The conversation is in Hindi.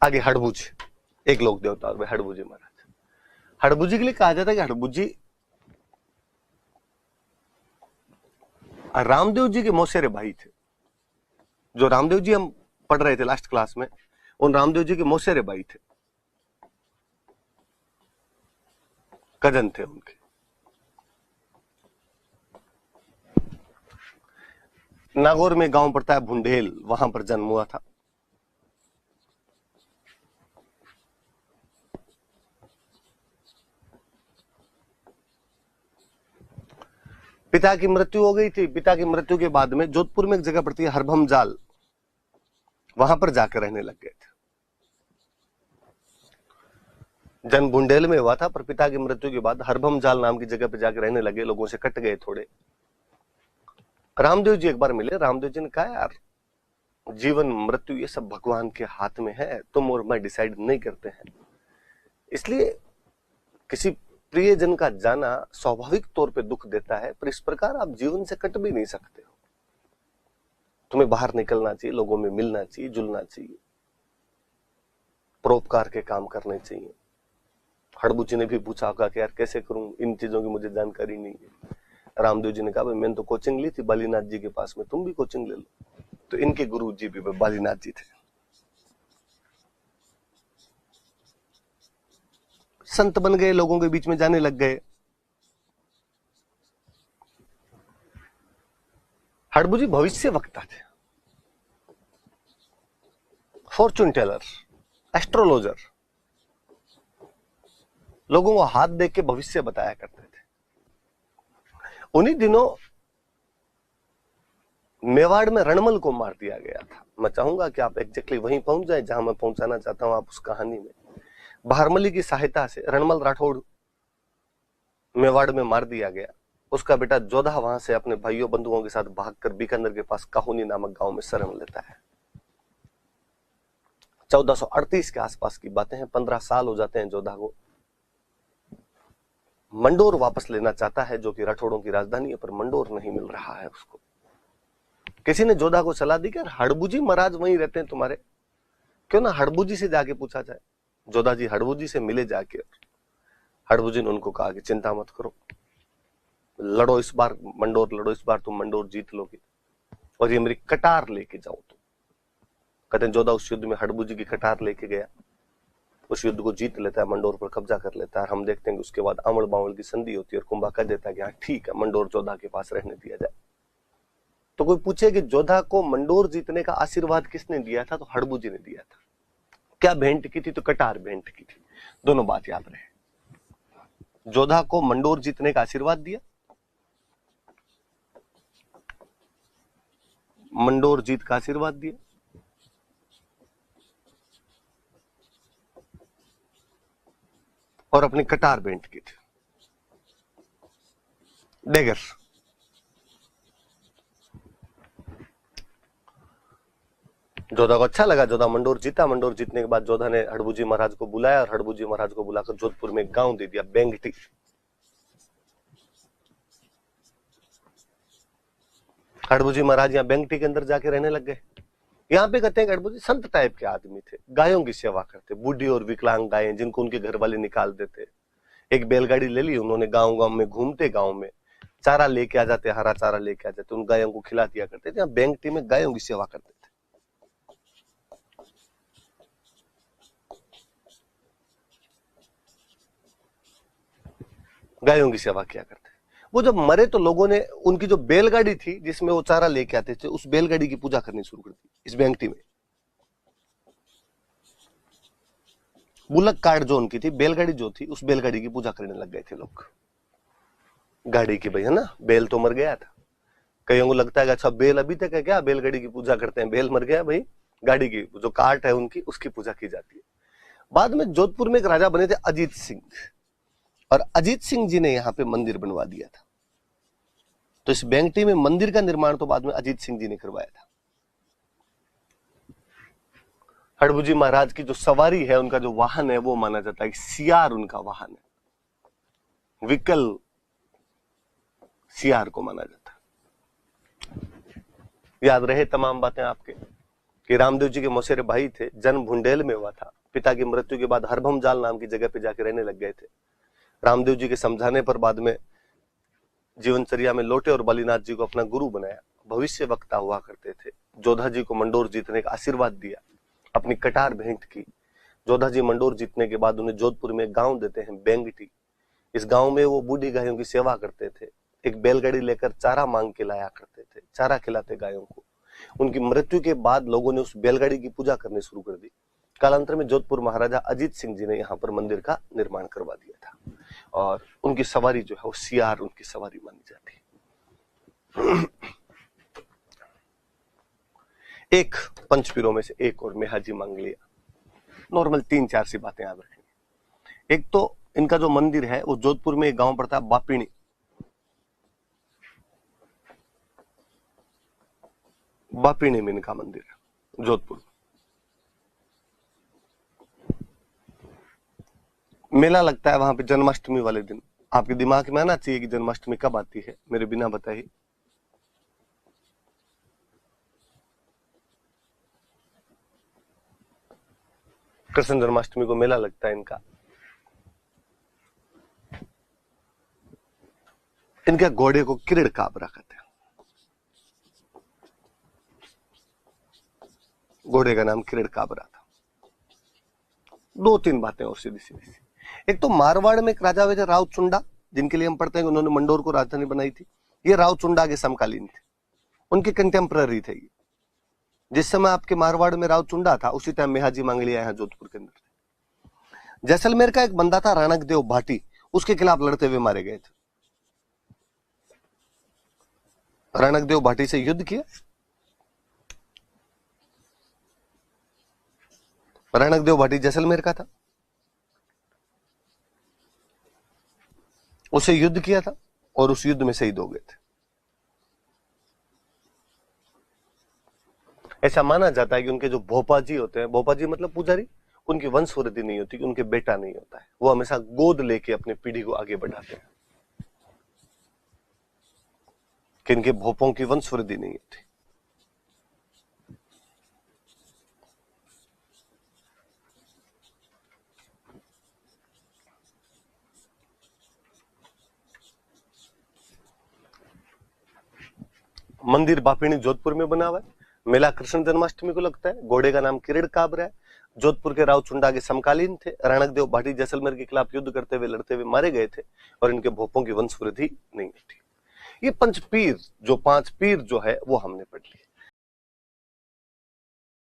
आगे हड़बुज, एक लोक देवता और हड़बुजी महाराज। हड़बुजी के लिए कहा जाता है कि हड़बुजी रामदेव जी के मौसेरे भाई थे। जो रामदेव जी हम पढ़ रहे थे लास्ट क्लास में, उन रामदेव जी के मौसेरे भाई थे, कजन थे उनके। नागौर में गांव पड़ता है भुंडेल, वहां पर जन्म हुआ था। पिता की मृत्यु हो गई थी। पिता की मृत्यु के बाद में जोधपुर में एक जगह पड़ती है हरभम जाल, वहां पर जाकर रहने लग गए थे। जन्म बुंडेल में हुआ था, पर पिता की मृत्यु के बाद हरभम जाल नाम की जगह पर जाकर रहने लगे। लोगों से कट गए थोड़े। रामदेव जी एक बार मिले। रामदेव जी ने कहा, यार जीवन मृत्यु ये सब भगवान के हाथ में है, तुम और मैं डिसाइड नहीं करते हैं। इसलिए किसी प्रियजन का जाना स्वाभाविक तौर पे दुख देता है, पर इस प्रकार आप जीवन से कट भी नहीं सकते हो। तुम्हें बाहर निकलना चाहिए, लोगों में मिलना चाहिए, जुलना चाहिए, परोपकार के काम करने चाहिए। हड़बुजी ने भी पूछा होगा कि यार कैसे करूं, इन चीजों की मुझे जानकारी नहीं है। रामदेव जी ने कहा, भाई मैंने तो कोचिंग ली थी बालीनाथ जी के पास में, तुम भी कोचिंग ले लो। तो इनके गुरु जी भी बालीनाथ जी थे। संत बन गए, लोगों के बीच में जाने लग गए। हड़बुजी भविष्य वक्ता थे, फॉर्चून टेलर, एस्ट्रोलॉजर। लोगों को हाथ देख के भविष्य बताया करते थे। उन्हीं दिनों मेवाड़ में रणमल को मार दिया गया था। मैं चाहूंगा कि आप एग्जैक्टली वहीं पहुंच जाए जहां मैं पहुंचाना चाहता हूं। आप उस कहानी में भारमली की सहायता से रणमल राठौड़ मेवाड़ में मार दिया गया। उसका बेटा जोधा वहां से अपने भाइयों बंधुओं के साथ भागकर बीकानेर के पास काहुनी नामक गांव में शरण लेता है। 1438 के आसपास की बातें हैं। 15 साल हो जाते हैं जोधा को। मंडोर वापस लेना चाहता है, जो कि राठौड़ों की राजधानी है, पर मंडोर नहीं मिल रहा है उसको। किसी ने जोधा को सलाह दी कि हड़बुजी महाराज वहीं रहते हैं तुम्हारे, क्यों ना हड़बुजी से जाके पूछा जाए। जोधा जी हड़बुजी से मिले जाके। हड़बुजी ने उनको कहा कि चिंता मत करो, लड़ो इस बार मंडोर, लड़ो इस बार, तुम मंडोर जीत लोगे और ये मेरी कटार लेके जाओ तुम। कहते हैं जोधा उस युद्ध में हड़बुजी की कटार लेके गया, उस युद्ध को जीत लेता है, मंडोर पर कब्जा कर लेता है। हम देखते हैं कि उसके बाद अमड़ बावड़ की संधि होती है और कुंभा कह देता है कि हाँ ठीक है, मंडोर जोधा के पास रहने दिया जाए। तो कोई पूछे कि जोधा को मंडोर जीतने का आशीर्वाद किसने दिया था, तो हड़बुजी ने दिया था। क्या भेंट की थी, तो कटार भेंट की थी। दोनों बात याद रहे। जोधा को मंडोर जीतने का आशीर्वाद दिया, मंडोर जीत का आशीर्वाद दिया, और अपनी कटार भेंट की थी, डेगर। जोधा को अच्छा लगा, जोधा मंडोर जीता। मंडोर जीतने के बाद जोधा ने हड़बुजी महाराज को बुलाया और हड़बुजी महाराज को बुलाकर जोधपुर में एक गांव दे दिया, बेंगटी। हड़बुजी महाराज यहाँ बेंगटी के अंदर जाके रहने लग गए। यहाँ पे कहते हैं कि हड़बुजी संत टाइप के आदमी थे, गायों की सेवा करते, बूढ़ी और विकलांग गायें जिनको उनके घर वाले निकाल देते। एक बैलगाड़ी ले ली उन्होंने, गांव गांव में घूमते, गांव में चारा लेके आ जाते, हरा चारा लेके आ जाते, उन गायों को खिला दिया करते थे। बेंगटी में गायों की सेवा करते थे। गायों की सेवा किया करते। वो जब मरे तो लोगों ने उनकी जो बैलगाड़ी थी जिसमें वो चारा लेके आते थे, उस बैलगाड़ी की पूजा करनी शुरू कर दी इस बेंगटी में। बुलक कार्ड जो उनकी थी, बैलगाड़ी जो थी, उस बैलगाड़ी की पूजा करने लग गए थे लोग। गाड़ी की भाई, है ना, बैल तो मर गया था। कईयों को लगता है कि अच्छा बेल अभी तक है क्या, बैलगाड़ी की पूजा करते हैं। बेल मर गया भाई, गाड़ी की जो कार्ट है उनकी, उसकी पूजा की जाती है। बाद में जोधपुर में एक राजा बने थे अजीत सिंह, और अजीत सिंह जी ने यहाँ पे मंदिर बनवा दिया था। तो इस बेंगटी में मंदिर का निर्माण तो बाद में अजीत सिंह जी ने करवाया था। हड़बुजी महाराज की जो सवारी है, उनका जो वाहन है, वो माना जाता है सियार उनका वाहन है। विकल सियार को माना जाता है। याद रहे तमाम बातें आपके कि रामदेव जी के मौसेरे भाई थे, जन्म भुंडेल में हुआ था, पिता की मृत्यु के बाद हरभम जाल नाम की जगह पे जाके रहने लग गए थे। रामदेव जी के समझाने पर बाद में जीवनचर्या में लौटे और बलिनाथ जी को अपना गुरु बनाया। भविष्य वक्ता हुआ करते थे। जोधा जी को मंडोर जीतने का आशीर्वाद दिया, अपनी कटार भेंट की। जोधा जी मंडोर जीतने के बाद उन्हें जोधपुर में एक गांव देते हैं बेंगटी। इस गांव में वो बूढ़ी गायों की सेवा करते थे। एक बैलगाड़ी लेकर चारा मांग के लाया करते थे, चारा खिलाते गायों को। उनकी मृत्यु के बाद लोगों ने उस बैलगाड़ी की पूजा करनी शुरू कर दी। कालांतर में जोधपुर महाराजा अजीत सिंह जी ने यहाँ पर मंदिर का निर्माण करवा दिया था और उनकी सवारी जो है वो सियार उनकी सवारी मानी जाती है। एक पंचपीरों में से एक और मेहाजी मांग लिया। नॉर्मल 3-4 सी बातें याद रखेंगे। एक तो इनका जो मंदिर है वो जोधपुर में एक गांव पड़ता है बापिणी। बापिणी में इनका मंदिर है जोधपुर। मेला लगता है वहां पे जन्माष्टमी वाले दिन। आपके दिमाग में आना चाहिए कि जन्माष्टमी कब आती है, मेरे बिना बताए। कृष्ण जन्माष्टमी को मेला लगता है इनका। इनके घोड़े को किरीड़ काबरा कहते हैं। घोड़े का नाम किरीड़ काबरा था। 2-3 बातें और सीधी सीधी। एक तो मारवाड़ में एक राजा हुए थे राव चुंडा, जिनके लिए हम पढ़ते हैं कि उन्होंने मंडोर को राजधानी बनाई थी। ये राव चुंडा के समकालीन थे, उनके कंटेम्पररी थे ये। जिस समय आपके मारवाड़ में राव चुंडा था उसी टाइम मेहाजी मांगलिया है जोधपुर के अंदर। जैसलमेर का एक बंदा था राणक देव भाटी, उसके खिलाफ लड़ते हुए मारे गए थे। राणक देव भाटी से युद्ध किया। राणक देव भाटी जैसलमेर का था, उसे युद्ध किया था और उस युद्ध में शहीद हो गए थे। ऐसा माना जाता है कि उनके जो भोपाजी होते हैं, भोपाजी मतलब पुजारी, उनकी वंशवृद्धि नहीं होती, उनके बेटा नहीं होता है। वो हमेशा गोद लेके अपनी पीढ़ी को आगे बढ़ाते हैं, कि इनके भोपों की वंशवृद्धि नहीं होती। मंदिर बापिणी जोधपुर में बना हुआ है। मेला कृष्ण जन्माष्टमी को लगता है। घोड़े का नाम किरीड़ काबरा है। जोधपुर के राव चुंडा के समकालीन थे। राणक देव भाटी जैसलमेर के खिलाफ युद्ध करते हुए लड़ते हुए मारे गए थे और इनके भोपों की वंशवृद्धि नहीं थी। ये पंचपीर जो 5 पीर जो है वो हमने पढ़ लिए।